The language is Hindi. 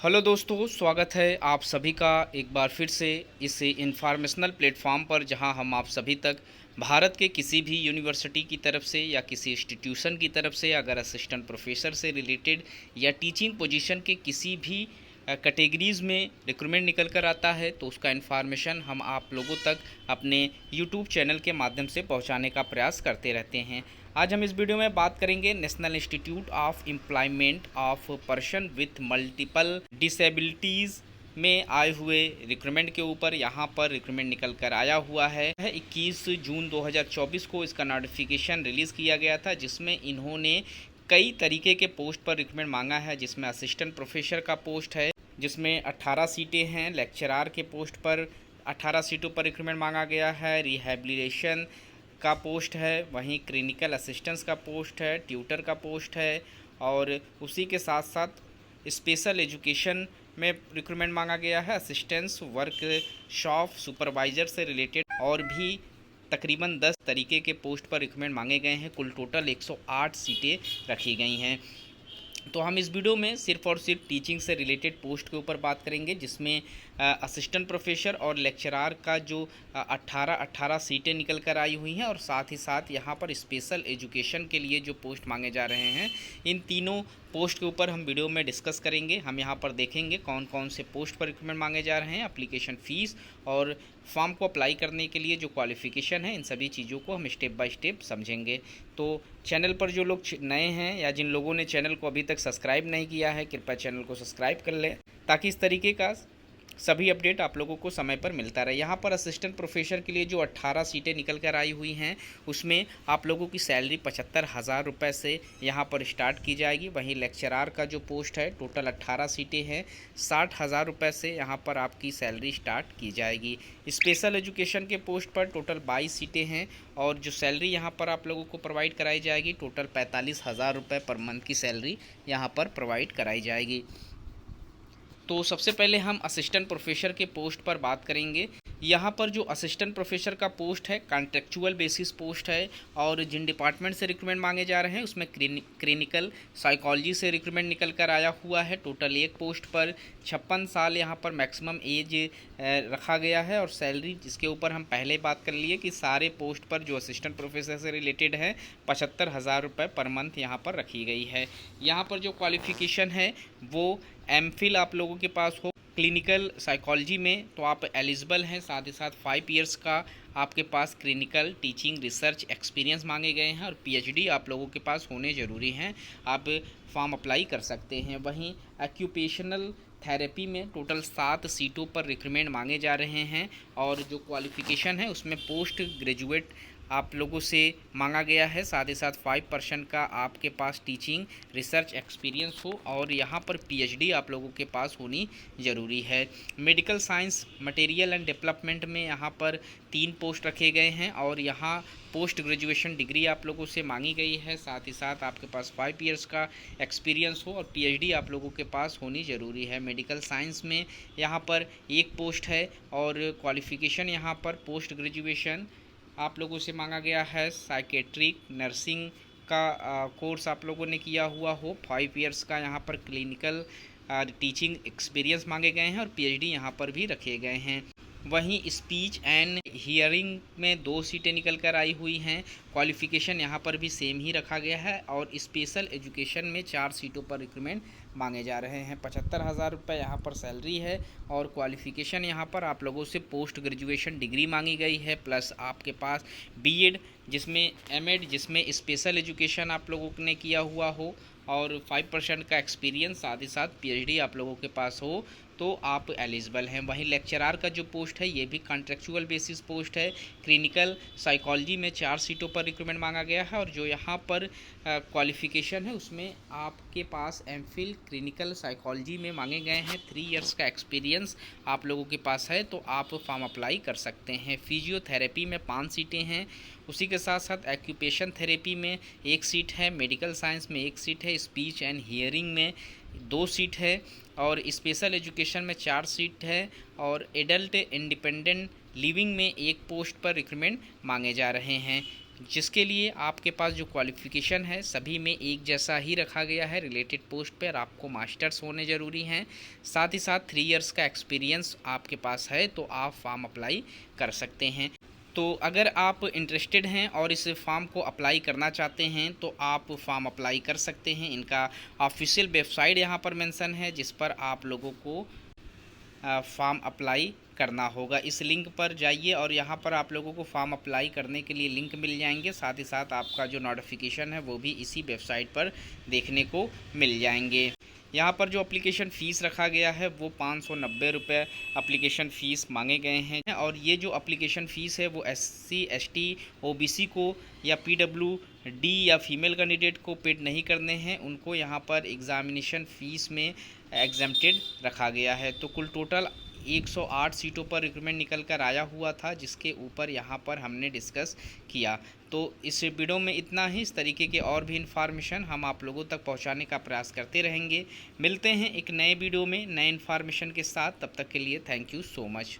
हेलो दोस्तों, स्वागत है आप सभी का एक बार फिर से इस इंफॉर्मेशनल प्लेटफॉर्म पर, जहां हम आप सभी तक भारत के किसी भी यूनिवर्सिटी की तरफ से या किसी इंस्टीट्यूशन की तरफ से अगर असिस्टेंट प्रोफेसर से रिलेटेड या टीचिंग पोजीशन के किसी भी कैटेगरीज़ में रिक्रूटमेंट निकल कर आता है तो उसका इन्फॉर्मेशन हम आप लोगों तक अपने यूट्यूब चैनल के माध्यम से पहुंचाने का प्रयास करते रहते हैं। आज हम इस वीडियो में बात करेंगे national institute of employment of person with multiple disabilities में आए हुए रिक्रूटमेंट के ऊपर। यहाँ पर रिक्रूटमेंट निकल कर आया हुआ है 21 जून 2024 को इसका नोटिफिकेशन रिलीज़ किया गया था, जिसमें इन्होंने कई तरीके के पोस्ट पर रिक्रूटमेंट मांगा है। जिसमें असिस्टेंट प्रोफेसर का पोस्ट है, जिसमें 18 सीटें हैं। लेक्चरार के पोस्ट पर 18 सीटों पर रिक्रूटमेंट मांगा गया है। रिहैबिलिटेशन का पोस्ट है, वहीं क्लिनिकल असिस्टेंस का पोस्ट है, ट्यूटर का पोस्ट है, और उसी के साथ साथ स्पेशल एजुकेशन में रिक्रूटमेंट मांगा गया है। असिस्टेंस वर्कशॉप सुपरवाइज़र से रिलेटेड और भी तकरीबन 10 तरीके के पोस्ट पर रिक्रूटमेंट मांगे गए हैं। कुल टोटल 108 सीटें रखी गई हैं। तो हम इस वीडियो में सिर्फ और सिर्फ टीचिंग से रिलेटेड पोस्ट के ऊपर बात करेंगे, जिसमें असिस्टेंट प्रोफेसर और लेक्चरार का जो 18 सीटें निकल कर आई हुई हैं, और साथ ही साथ यहाँ पर स्पेशल एजुकेशन के लिए जो पोस्ट मांगे जा रहे हैं, इन तीनों पोस्ट के ऊपर हम वीडियो में डिस्कस करेंगे। हम यहाँ पर देखेंगे कौन कौन से पोस्ट पर रिक्रूटमेंट मांगे जा रहे हैं, एप्लीकेशन फ़ीस और फॉर्म को अप्लाई करने के लिए जो क्वालिफ़िकेशन है, इन सभी चीज़ों को हम स्टेप बाय स्टेप समझेंगे। तो चैनल पर जो लोग नए हैं या जिन लोगों ने चैनल को अभी तक सब्सक्राइब नहीं किया है, कृपया चैनल को सब्सक्राइब कर लें, ताकि इस तरीके का सभी अपडेट आप लोगों को समय पर मिलता रहे। यहाँ पर असिस्टेंट प्रोफेसर के लिए जो 18 सीटें निकल कर आई हुई हैं, उसमें आप लोगों की सैलरी 75,000 रुपये से यहाँ पर स्टार्ट की जाएगी। वहीं लेक्चरार का जो पोस्ट है, टोटल 18 सीटें हैं, 60,000 रुपये से यहाँ पर आपकी सैलरी स्टार्ट की जाएगी। स्पेशल एजुकेशन के पोस्ट पर टोटल 22 सीटें हैं, और जो सैलरी यहाँ पर आप लोगों को प्रोवाइड कराई जाएगी, टोटल 45,000 रुपये पर मंथ की सैलरी यहाँ पर प्रोवाइड कराई जाएगी। तो सबसे पहले हम असिस्टेंट प्रोफेसर के पोस्ट पर बात करेंगे। यहाँ पर जो असिस्टेंट प्रोफेसर का पोस्ट है, कॉन्ट्रेक्चुअल बेसिस पोस्ट है, और जिन डिपार्टमेंट से रिक्रूटमेंट मांगे जा रहे हैं उसमें क्लिनिकल साइकोलॉजी से रिक्रूटमेंट निकल कर आया हुआ है। टोटल एक पोस्ट पर 56 साल यहाँ पर मैक्सिमम एज रखा गया है, और सैलरी जिसके ऊपर हम पहले बात कर लिए कि सारे पोस्ट पर जो असिस्टेंट प्रोफेसर से रिलेटेड है, 75,000 रुपये पर मंथ यहाँ पर रखी गई है। यहाँ पर जो क्वालिफ़िकेशन है वो एमफिल आप लोगों के पास हो क्लिनिकल साइकोलॉजी में, तो आप एलिजिबल हैं। साथ ही साथ 5 इयर्स का आपके पास क्लिनिकल टीचिंग रिसर्च एक्सपीरियंस मांगे गए हैं, और पीएचडी आप लोगों के पास होने ज़रूरी हैं। आप फॉर्म अप्लाई कर सकते हैं। वहीं एक्यूपेशनल थेरेपी में टोटल 7 सीटों पर रिक्रूटमेंट मांगे जा रहे हैं, और जो क्वालिफ़िकेशन है उसमें पोस्ट ग्रेजुएट आप लोगों से मांगा गया है। साथ ही साथ 5% का आपके पास टीचिंग रिसर्च एक्सपीरियंस हो, और यहाँ पर पीएचडी आप लोगों के पास होनी ज़रूरी है। Medical science material and development में यहाँ पर 3 पोस्ट रखे गए हैं, और यहाँ पोस्ट ग्रेजुएशन डिग्री आप लोगों से मांगी गई है। साथ ही साथ आपके पास 5 इयर्स का एक्सपीरियंस हो, और पीएचडी आप लोगों के पास होनी ज़रूरी है। मेडिकल साइंस में यहाँ पर 1 पोस्ट है, और क्वालिफ़िकेशन यहाँ पर पोस्ट ग्रेजुएशन आप लोगों से मांगा गया है। साइकेट्रिक नर्सिंग का कोर्स आप लोगों ने किया हुआ हो। 5 इयर्स का यहाँ पर क्लिनिकल टीचिंग एक्सपीरियंस मांगे गए हैं, और पीएचडी यहाँ पर भी रखे गए हैं। वहीं स्पीच एंड हियरिंग में 2 सीटें निकल कर आई हुई हैं। क्वालिफ़िकेशन यहाँ पर भी सेम ही रखा गया है, और स्पेशल एजुकेशन में 4 सीटों पर रिक्रूटमेंट मांगे जा रहे हैं। 75,000 रुपये यहाँ पर सैलरी है, और क्वालिफ़िकेशन यहाँ पर आप लोगों से पोस्ट ग्रेजुएशन डिग्री मांगी गई है, प्लस आपके पास बीएड जिसमें एमएड जिसमें स्पेशल एजुकेशन आप लोगों ने किया हुआ हो, और 5% का एक्सपीरियंस, साथ ही साथ पीएचडी आप लोगों के पास हो, तो आप एलिजिबल हैं। वहीं लेक्चरार का जो पोस्ट है, ये भी कॉन्ट्रेक्चुअल बेसिस पोस्ट है। क्लिनिकल साइकोलॉजी में 4 सीटों पर रिक्रूटमेंट मांगा गया है, और जो यहाँ पर क्वालिफ़िकेशन है उसमें आपके पास एमफिल क्लिनिकल साइकोलॉजी में मांगे गए हैं। 3 इयर्स का एक्सपीरियंस आप लोगों के पास है, तो आप फॉर्म अप्लाई कर सकते हैं। फिजियोथेरेपी में 5 सीटें हैं। उसी के साथ साथ एक्यूपेशन थेरेपी में 1 सीट है, मेडिकल साइंस में 1 सीट है, स्पीच एंड हियरिंग में 2 सीट है, और स्पेशल एजुकेशन में 4 सीट है, और एडल्ट इंडिपेंडेंट लिविंग में 1 पोस्ट पर रिक्रूटमेंट मांगे जा रहे हैं। जिसके लिए आपके पास जो क्वालिफ़िकेशन है सभी में एक जैसा ही रखा गया है। रिलेटेड पोस्ट पर आपको मास्टर्स होने ज़रूरी हैं, साथ ही साथ 3 इयर्स का एक्सपीरियंस आपके पास है तो आप फॉर्म अप्लाई कर सकते हैं। तो अगर आप इंटरेस्टेड हैं और इस फॉर्म को अप्लाई करना चाहते हैं तो आप फॉर्म अप्लाई कर सकते हैं। इनका ऑफिशियल वेबसाइट यहाँ पर मेंशन है जिस पर आप लोगों को फॉर्म अप्लाई करना होगा। इस लिंक पर जाइए और यहाँ पर आप लोगों को फॉर्म अप्लाई करने के लिए लिंक मिल जाएंगे, साथ ही साथ आपका जो नोटिफिकेशन है वो भी इसी वेबसाइट पर देखने को मिल जाएंगे। यहाँ पर जो एप्लीकेशन फ़ीस रखा गया है वो 590 रुपये एप्लीकेशन फ़ीस मांगे गए हैं। और ये जो एप्लीकेशन फ़ीस है वो SC ST OBC को या PWD या फीमेल कैंडिडेट को पेड नहीं करने हैं, उनको यहाँ पर एग्ज़ामिनेशन फ़ीस में एग्जेम्प्टेड रखा गया है। तो कुल टोटल 108 सीटों पर रिक्रूटमेंट निकल कर आया हुआ था, जिसके ऊपर यहाँ पर हमने डिस्कस किया। तो इस वीडियो में इतना ही। इस तरीके के और भी इन्फॉर्मेशन हम आप लोगों तक पहुँचाने का प्रयास करते रहेंगे। मिलते हैं एक नए वीडियो में नए इन्फॉर्मेशन के साथ, तब तक के लिए थैंक यू सो मच।